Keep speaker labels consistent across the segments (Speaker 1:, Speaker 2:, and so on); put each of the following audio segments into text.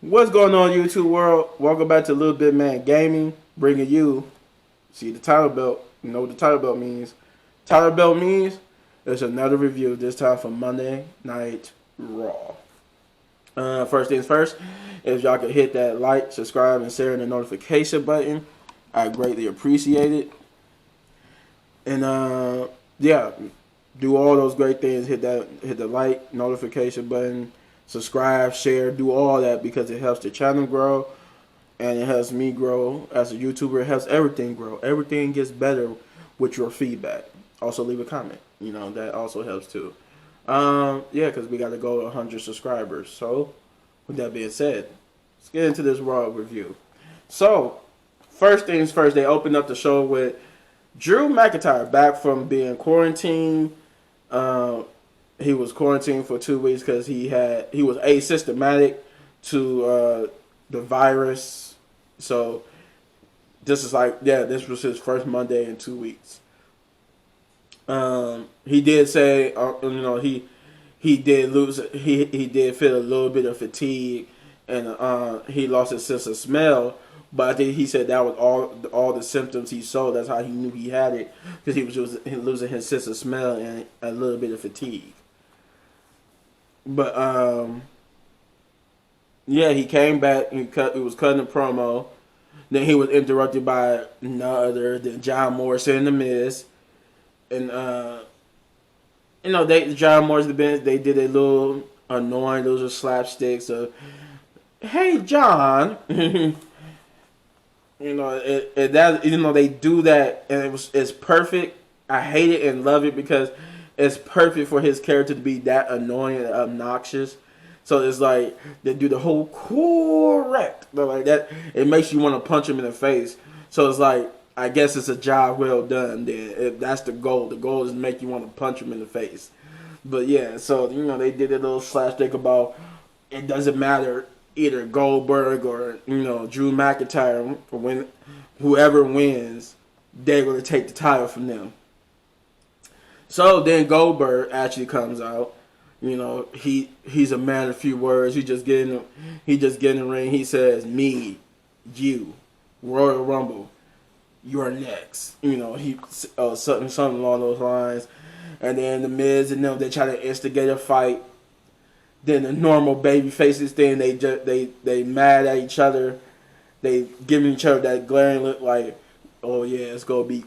Speaker 1: What's going on, YouTube world? Welcome back to Little Bit Man Gaming, bringing you, see the title belt. You know what the title belt means. Title belt means there's another review, this time for Monday Night Raw. First things first, if y'all could hit that like, subscribe, and share the notification button, I greatly appreciate it. And yeah, do all those great things. Hit the like, notification button, subscribe, share, do all that because it helps the channel grow and it helps me grow as a YouTuber. It helps everything grow. Everything gets better with your feedback. Also, leave a comment. You know, that also helps too. Yeah, because we got to go to 100 subscribers. So, with that being said, let's get into this Raw review. So, first things first, they opened up the show with Drew McIntyre back from being quarantined. He was quarantined for 2 weeks because he was asymptomatic to the virus. So this is this was his first Monday in 2 weeks. He did say, he did lose, he did feel a little bit of fatigue, and he lost his sense of smell. But I think he said that was all the symptoms he saw. That's how he knew he had it, because he was losing his sense of smell and a little bit of fatigue. But yeah, he came back. He was cutting a promo. Then he was interrupted by none other than John Morrison and The Miz. And John Morrison and The Miz, they did a little annoying, those are slapsticks of, "Hey John." They do that, and it's perfect. I hate it and love it because it's perfect for his character to be that annoying and obnoxious. So it's like they do the whole correct, like that. It makes you want to punch him in the face. So it's like, I guess it's a job well done. Then if that's the goal. The goal is to make you want to punch him in the face. But yeah, so they did a little slapstick about it doesn't matter. Either Goldberg or Drew McIntyre, when whoever wins, they're gonna take the title from them. So then Goldberg actually comes out. He's a man of few words. He just get in the ring. He says, "Me, you, Royal Rumble, you're next." He something along those lines. And then the Miz and them, they try to instigate a fight. Then the normal baby faces thing, they mad at each other. They giving each other that glaring look like, "Oh yeah, it's gonna be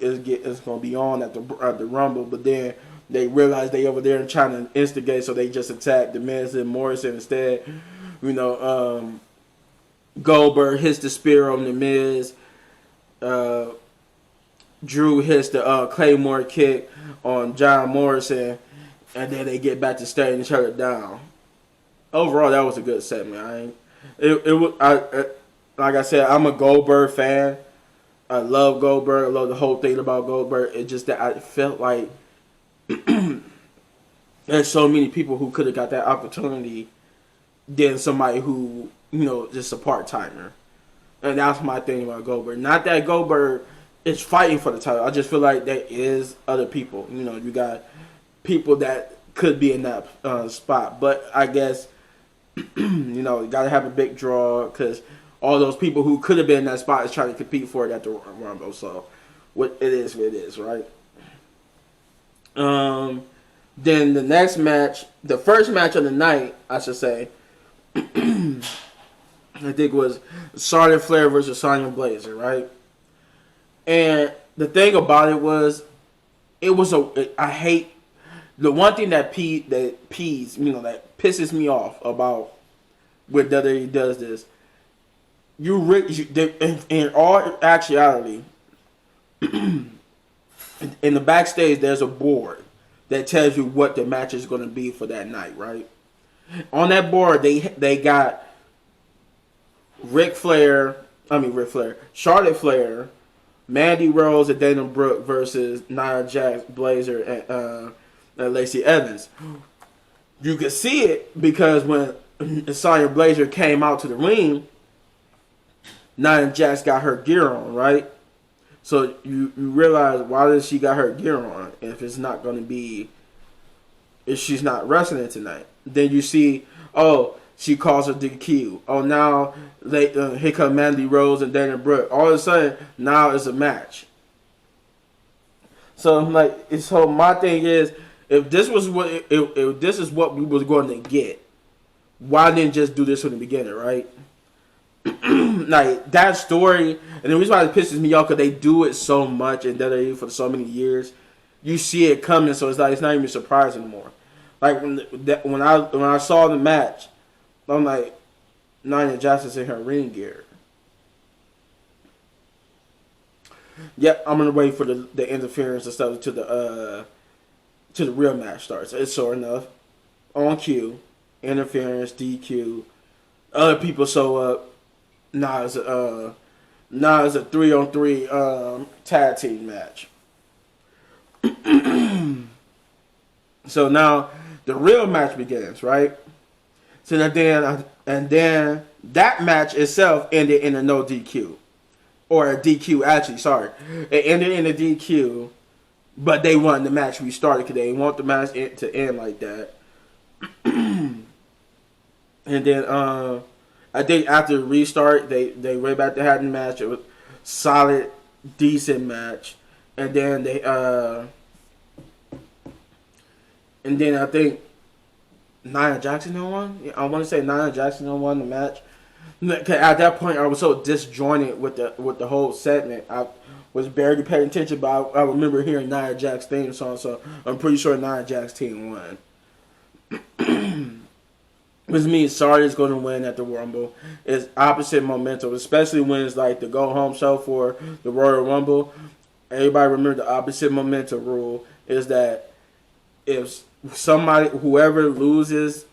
Speaker 1: on at the Rumble." But then they realize they over there and trying to instigate, so they just attack the Miz and Morrison instead. Goldberg hits the spear on the Miz. Drew hits the Claymore kick on John Morrison, and then they get back to staring each other down. Overall, that was a good segment. Like I said, I'm a Goldberg fan. I love Goldberg. I love the whole thing about Goldberg. It's just that I felt like there's so many people who could have got that opportunity than somebody who, just a part-timer. And that's my thing about Goldberg. Not that Goldberg is fighting for the title. I just feel like there is other people. You got people that could be in that spot. But I guess, you got to have a big draw because all those people who could have been in that spot is trying to compete for it at the Rumble. So what it is, right? Then the next match, the first match of the night, I should say, I think was Charlotte Flair versus Sonya Blazer, right? And the thing about it was, I hate, the one thing that pisses me off about when WWE does this. In all actuality, in the backstage, there's a board that tells you what the match is going to be for that night, right? On that board, they got Charlotte Flair, Mandy Rose, and Dana Brooke versus Nia Jax, Blazer, and Lacey Evans. You could see it because when Sonya Blazer came out to the ring, Nia Jax got her gear on, right? So you realize, why does she got her gear on if it's not going to be, if she's not wrestling tonight? Then you see, she calls her DQ. Oh, now here come Mandy Rose and Dana Brooke. All of a sudden, now it's a match. So my thing is, if this was if this is what we was going to get, why didn't just do this from the beginning, right? Like that story, and the reason why it pisses me off because they do it so much in WWE for so many years, you see it coming, so it's like it's not even a surprise anymore. Like when I saw the match, I'm like, Nia Jackson's in her ring gear. Yep, I'm gonna wait for the interference and stuff to the real match starts. It's sure enough on cue, interference, DQ, other people show up. Now it's a 3-on-3 tag team match. So now the real match begins, right? So then that match itself ended in a no DQ. Or a DQ, actually, sorry. It ended in a DQ, but they won the match restarted because they didn't want the match to end like that. And then I think after the restart, they went back to having the match. It was solid, decent match. And then I think Nia Jackson won. I want to say Nia Jackson won the match. At that point, I was so disjointed with the whole segment. I was barely paying attention, but I remember hearing Nia Jax's theme song, so I'm pretty sure Nia Jax's team won. Which means Sardi's going to win at the Rumble. It's opposite momentum, especially when it's like the go-home show for the Royal Rumble. Everybody remember the opposite momentum rule is that if whoever loses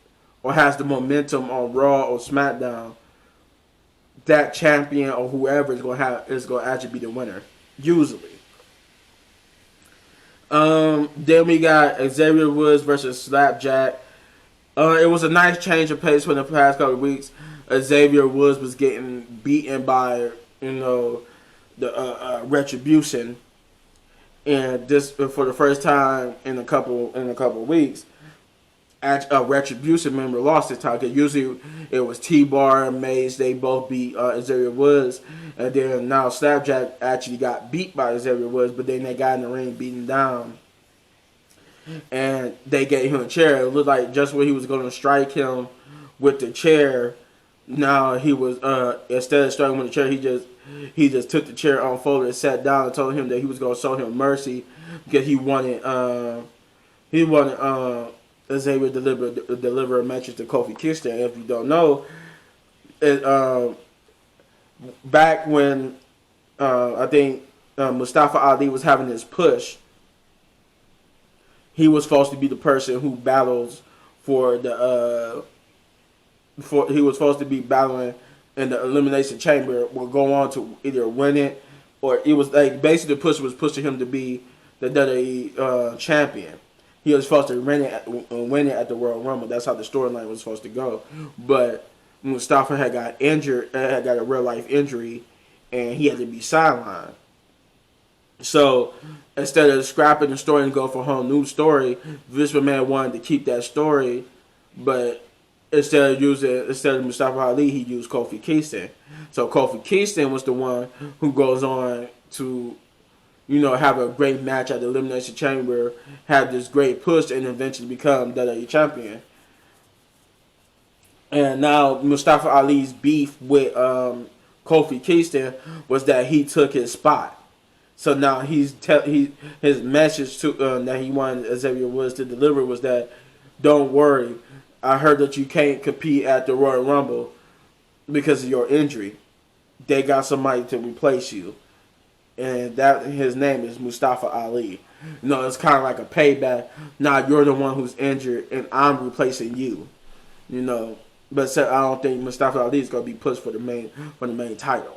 Speaker 1: or has the momentum on Raw or SmackDown, that champion or whoever is going to actually be the winner, usually. Then we got Xavier Woods versus Slapjack. It was a nice change of pace for the past couple of weeks. Xavier Woods was getting beaten by the Retribution, and this for the first time in a couple of weeks. A Retribution member lost this time because usually it was T-Bar and Maze. They both beat Xavier Woods, and then now Slapjack actually got beat by Xavier Woods, but then they got in the ring beaten down, and they gave him a chair. It looked like just when he was going to strike him with the chair, now he was instead of striking with the chair, he just took the chair, unfolded, and sat down, and told him that he was going to show him mercy because he wanted Xavier deliver a message to Kofi Kingston. If you don't know, back when I think Mustafa Ali was having his push, he was supposed to be the person who battles for the he was supposed to be battling in the Elimination Chamber, will go on to either win it, or it was like basically the push was pushing him to be the WWE champion. He was supposed to win it at the Royal Rumble. That's how the storyline was supposed to go. But Mustafa had got injured, had got a real life injury, and he had to be sidelined. So instead of scrapping the story and go for a whole new story, Vince McMahon wanted to keep that story, but instead of Mustafa Ali, he used Kofi Kingston. So Kofi Kingston was the one who goes on to have a great match at the Elimination Chamber, have this great push, and eventually become WWE champion. And now Mustafa Ali's beef with Kofi Kingston was that he took his spot. So now his message to that he wanted Xavier Woods to deliver was that, don't worry, I heard that you can't compete at the Royal Rumble because of your injury. They got somebody to replace you. And that his name is Mustafa Ali. It's kind of like a payback. Now you're the one who's injured, and I'm replacing you. But so I don't think Mustafa Ali is going to be pushed for the main title.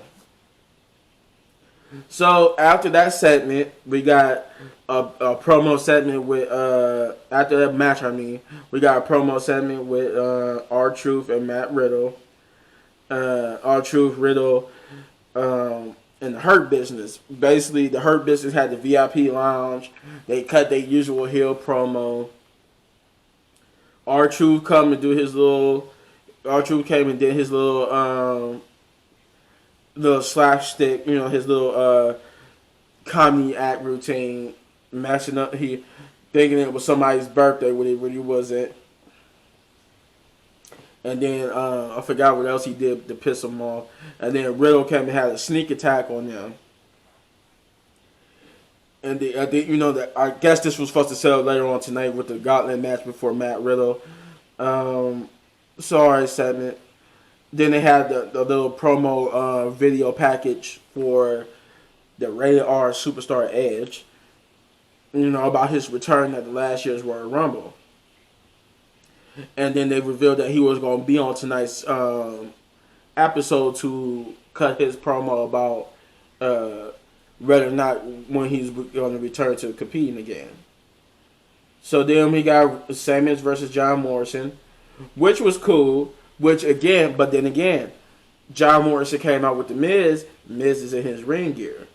Speaker 1: So after that segment, we got a promo segment with after that match. We got a promo segment with R-Truth and Matt Riddle. R-Truth, Riddle. In the Hurt Business. Basically, the Hurt Business had the VIP lounge. They cut their usual heel promo. R-Truth come and do his little R-Truth came and did his little slapstick, his little comedy act routine, messing up. He thinking it was somebody's birthday when it really wasn't. And then I forgot what else he did to piss him off. And then Riddle came and had a sneak attack on them. And I guess this was supposed to set up later on tonight with the Gauntlet match before Matt Riddle. Sorry, segment. Then they had the little promo video package for the Rated R Superstar Edge. About his return at the last year's Royal Rumble. And then they revealed that he was going to be on tonight's episode to cut his promo about whether or not when he's going to return to competing again. So then we got Samus versus John Morrison, which was cool. But then again, John Morrison came out with the Miz. Miz is in his ring gear.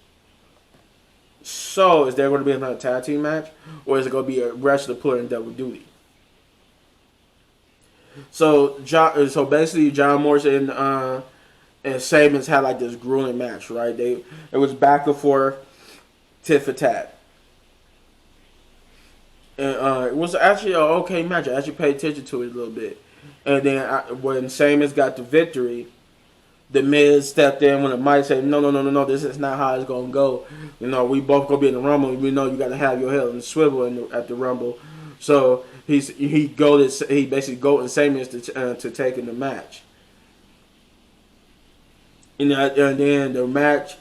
Speaker 1: So is there going to be another tag team match, or is it going to be a wrestler pulling double duty? So basically, John Morrison and Samus had like this grueling match, right? It was back and forth, tit for tat. And it was actually an okay match. I actually paid attention to it a little bit. And then when Samus got the victory, the Miz stepped in when the mic said, no, this is not how it's going to go. We both going to be in the Rumble. We know you got to have your head on the swivel at the Rumble. So he basically goaded Samus to take in the match. And then the match,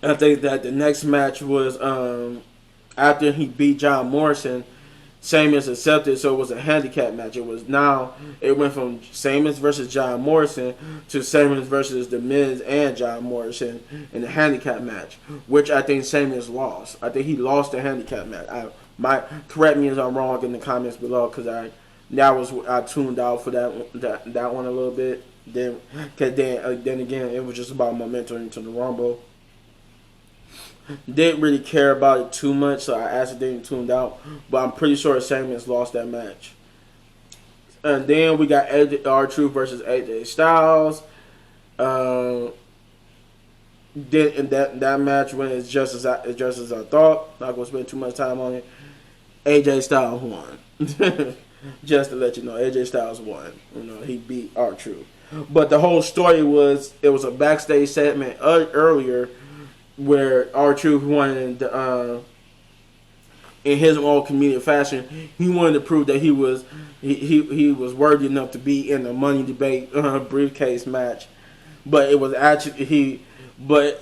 Speaker 1: I think that the next match was after he beat John Morrison, Samus accepted, so it was a handicap match. It went from Samus versus John Morrison to Samus versus The Miz and John Morrison in the handicap match, which I think Samus lost. I think he lost the handicap match. Correct me if I'm wrong in the comments below, because I tuned out for that one a little bit. Then again, it was just about momentum into the Rumble. Didn't really care about it too much, so I accidentally tuned out. But I'm pretty sure Samus lost that match. And then we got R-Truth versus AJ Styles. Then in that match went as just as I thought. Not gonna spend too much time on it. AJ Styles won. Just to let you know, AJ Styles won. He beat R-Truth. But the whole story was, it was a backstage segment earlier where R-Truth wanted in his own comedic fashion, he wanted to prove that he was worthy enough to be in the Money Debate briefcase match. But it was actually the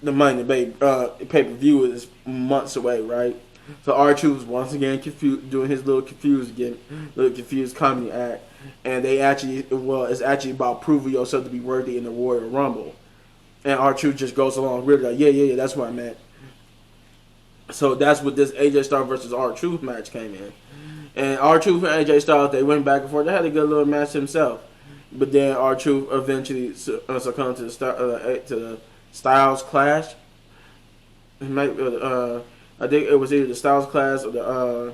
Speaker 1: Money Debate pay-per-view is months away, right? So R-Truth was once again confused, doing his little confused comedy act, and it's actually about proving yourself to be worthy in the Royal Rumble. And R-Truth just goes along with it, like, yeah, that's what I meant. So that's what this AJ Styles versus R-Truth match came in. And R-Truth and AJ Styles, they went back and forth. They had a good little match himself. But then R-Truth eventually succumbed to the Styles Clash. I think it was either the Styles Clash or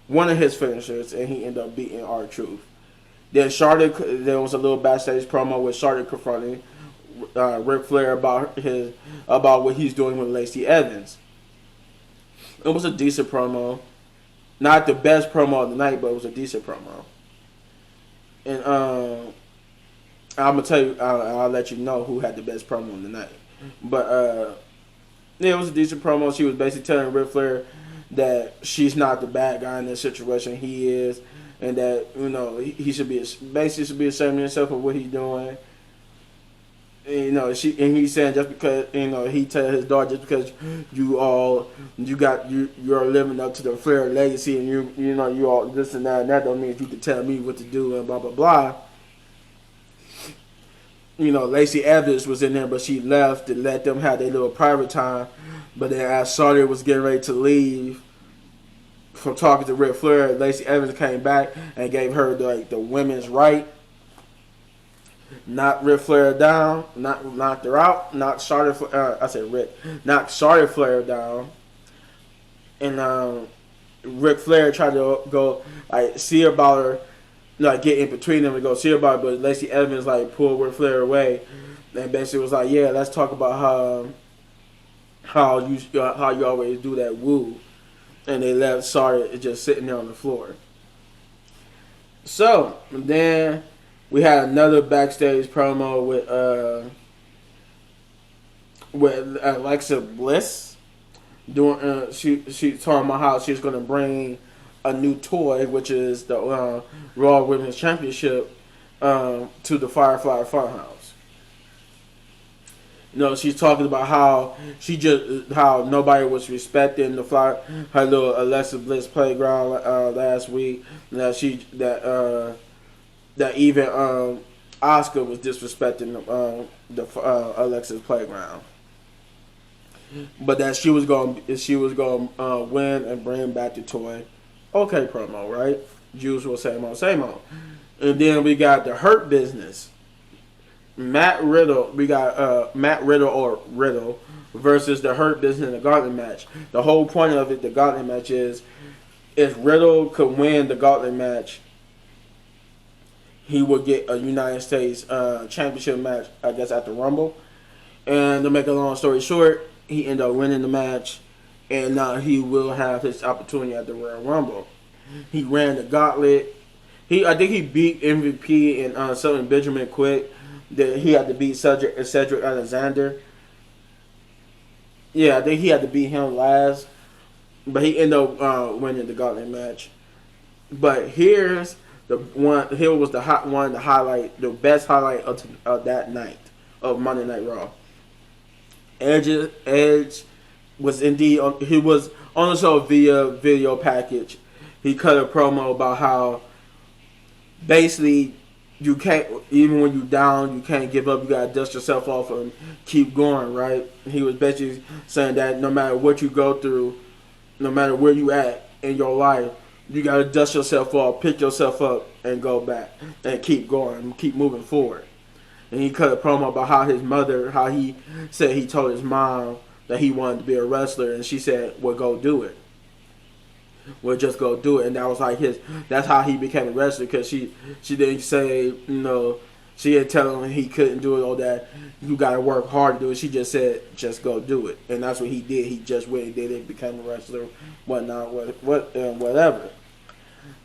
Speaker 1: one of his finishers, and he ended up beating R-Truth. Then there was a little backstage promo with Charlotte confronting Ric Flair about what he's doing with Lacey Evans. It was a decent promo, not the best promo of the night, but it was a decent promo. And I'm gonna tell you, I'll let you know who had the best promo of the night. But it was a decent promo. She was basically telling Ric Flair that she's not the bad guy in this situation, he is, and that he should be ashamed of himself for what he's doing. He's saying just because he tell his daughter, just because you're living up to the Flair legacy and you all this and that don't mean you can tell me what to do and blah blah blah. Lacey Evans was in there, but she left to let them have their little private time. But then as Charlotte was getting ready to leave from talking to Ric Flair, Lacey Evans came back and gave her the women's right. Knocked Ric Flair down, knocked her out, knocked Charlotte Flair down, and Ric Flair tried to go see about her like get in between them and go see about it. But Lacey Evans like pulled Ric Flair away, and basically was like, yeah, let's talk about how you always do that woo, and they left Sarter just sitting there on the floor. So then we had another backstage promo with Alexa Bliss doing. She talking about how she's going to bring a new toy, which is the Raw Women's Championship, to the Firefly Funhouse. She's talking about how how nobody was respecting her little Alexa Bliss playground last week. That that even Asuka was disrespecting the Alexa's playground, but that she was going to win and bring back the toy. Okay, promo, right? Usual, same old, same old. And then we got the Hurt Business. Matt Riddle or Riddle versus the Hurt Business in the Gauntlet match. The whole point of it, the Gauntlet match, is if Riddle could win the Gauntlet match, he would get a United States Championship match, I guess, at the Rumble. And to make a long story short, he ended up winning the match, and now he will have his opportunity at the Royal Rumble. He ran the Gauntlet. I think he beat MVP and Shelton Benjamin quick. That he had to beat Cedric Alexander. Yeah, I think he had to beat him last, but he ended up winning the Gauntlet match. But here's the one. Here was the hot one, the highlight, the best highlight of that night of Monday Night Raw. Edge was indeed he was on the show via video package. He cut a promo about how basically you can't, even when you're down, you can't give up. You gotta dust yourself off and keep going, right? He was basically saying that no matter what you go through, no matter where you at in your life, you gotta dust yourself off, pick yourself up, and go back and keep going, keep moving forward. And he cut a promo about how his mother, how he said he told his mom that he wanted to be a wrestler, and she said, "Well, go do it. Well, just go do it." And that was like that's how he became a wrestler, because she didn't say, she didn't tell him he couldn't do it or that you got to work hard to do it. She just said, just go do it. And that's what he did. He just went and did it, became a wrestler, whatnot, whatever.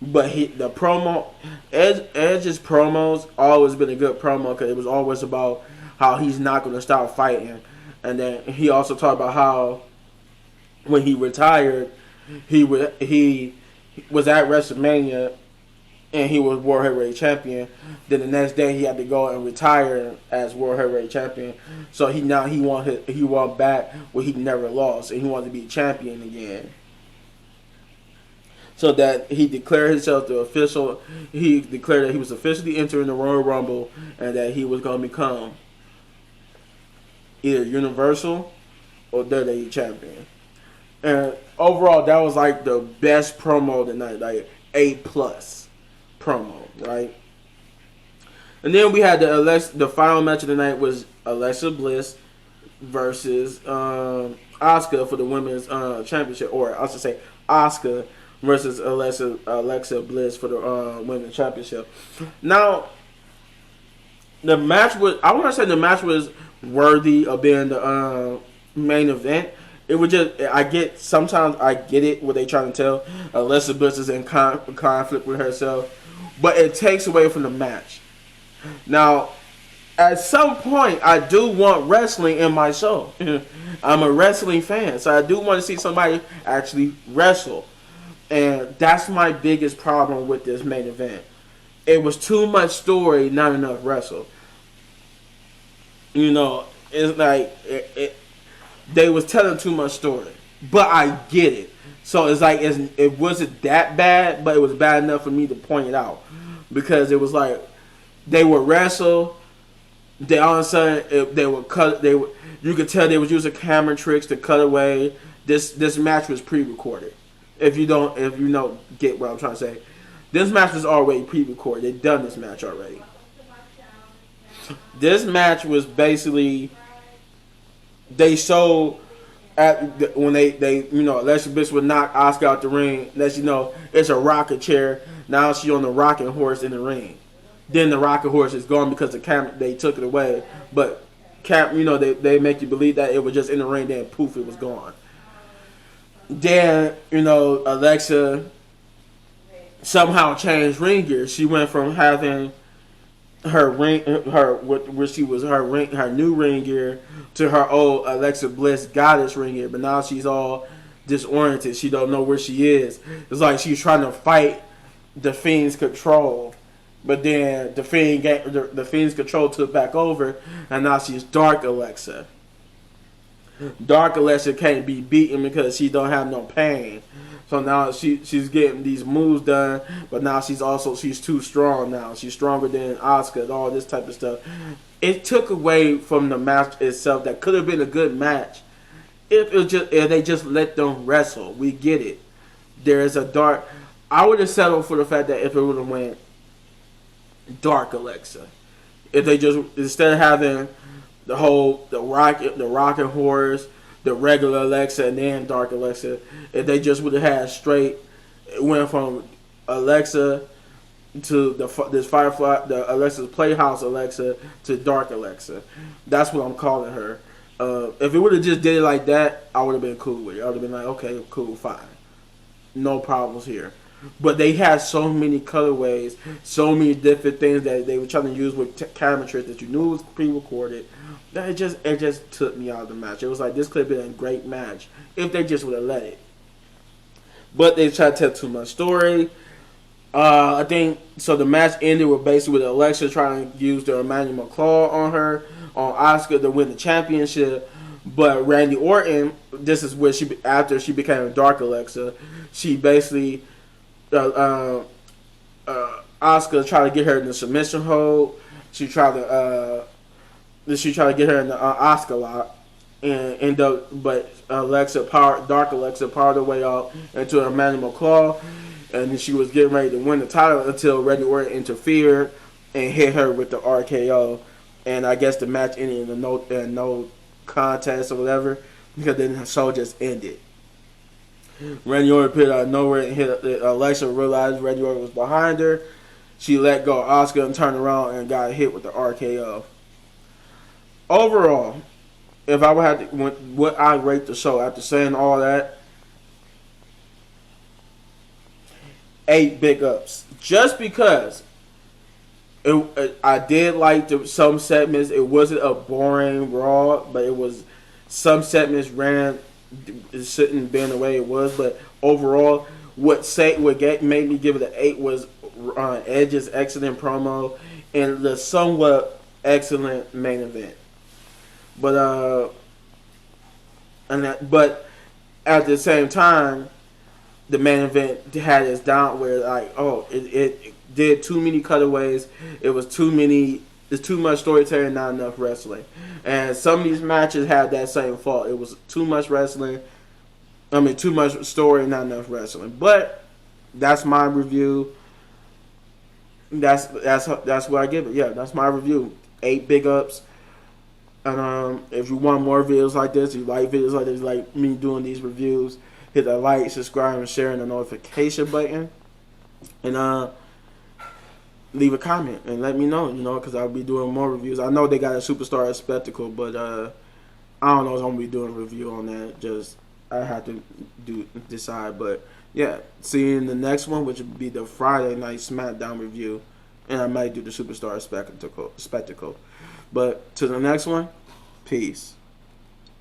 Speaker 1: But the promo, Edge's promos always been a good promo, because it was always about how he's not going to stop fighting. And then he also talked about how when he retired, he was at WrestleMania and he was World Heavyweight Champion. Then the next day he had to go and retire as World Heavyweight Champion. So he won back where he never lost, and he wanted to be champion again. So that he declared himself he declared that he was officially entering the Royal Rumble, and that he was going to become either Universal or WWE Champion. And overall, that was like the best promo of the night, like A+ promo, right? And then we had the final match of the night was Alexa Bliss versus Asuka for the women's championship, or I should say Asuka versus Alexa Bliss for the women's championship. Now, the match was worthy of being the main event. It was just, sometimes I get it what they trying to tell. Alexa Bliss is in conflict with herself, but it takes away from the match. Now, at some point, I do want wrestling in my show. I'm a wrestling fan, so I do want to see somebody actually wrestle. And that's my biggest problem with this main event. It was too much story, not enough wrestle. It's like they was telling too much story, but I get it. So it's like it wasn't that bad, but it was bad enough for me to point it out, because it was like they would wrestle. They all of a sudden they would cut. You could tell they was using camera tricks to cut away. This match was pre-recorded. If you don't get what I'm trying to say, this match was already pre-recorded. They done this match already. This match was basically, they showed when they Alexa Bliss would knock Asuka out the ring, lets you know it's a rocket chair. Now she on the rocking horse in the ring. Then the rocking horse is gone because they took it away. But they make you believe that it was just in the ring. Then poof, it was gone. Then Alexa somehow changed ring gear. She went from having her new ring gear to her old Alexa Bliss goddess ring gear, but now she's all disoriented. She don't know where she is. It's like she's trying to fight the Fiend's control, but then the Fiend's control took back over, and now she's Dark Alexa. Dark Alexa can't be beaten because she don't have no pain. So now she's getting these moves done, but now she's too strong now. She's stronger than Asuka and all this type of stuff. It took away from the match itself that could have been a good match if they just let them wrestle. We get it. I would have settled for the fact that if it would have went Dark Alexa. If they just, instead of having the rocking horse, the regular Alexa, and then Dark Alexa, if they just would have had straight, it went from Alexa to this Firefly, the Alexa's Playhouse Alexa to Dark Alexa. That's what I'm calling her. If it would have just did it like that, I would have been cool with it. I would have been like, okay, cool, fine. No problems here. But they had so many colorways, so many different things that they were trying to use with camera tricks that you knew was pre-recorded. That it just took me out of the match. It was like, this could have been a great match if they just would have let it. But they tried to tell too much story. I think so. The match ended with basically with Alexa trying to use the Emmanuel Claw on Asuka to win the championship. But Randy Orton, this is where after she became a Dark Alexa, she basically Asuka tried to get her in the submission hold. She tried to get her in the Asuka lock, and end up, but Dark Alexa powered her way out into a Emmanuel Claw, and then she was getting ready to win the title until Randy Orton interfered and hit her with the RKO, and I guess the match ended in no contest or whatever, because then the show just ended. Randy Orton appeared out of nowhere and hit Alexa. Realized Randy Orton was behind her. She let go of Asuka and turned around and got hit with the RKO. Overall, if I would have to, what I rate the show after saying all that, 8 big ups. Just because I did like some segments. It wasn't a boring Raw, but it was some segments it shouldn't been the way it was. But overall, what made me give it an 8 was Edge's excellent promo and the somewhat excellent main event. But at the same time, the main event had its down where it did too many cutaways. There's too much storytelling, not enough wrestling. And some of these matches had that same fault. It was too much wrestling. Too much story, not enough wrestling. But that's my review. That's what I give it. Yeah, that's my review. 8 big ups. And if you want more videos like this, you like videos like this, like me doing these reviews, hit that like, subscribe, and share, and the notification button. And leave a comment and let me know, because I'll be doing more reviews. I know they got a Superstar Spectacle, but I don't know if I'm going to be doing a review on that. I have to decide. But yeah, see you in the next one, which would be the Friday Night SmackDown review. And I might do the Superstar Spectacle. But to the next one, peace.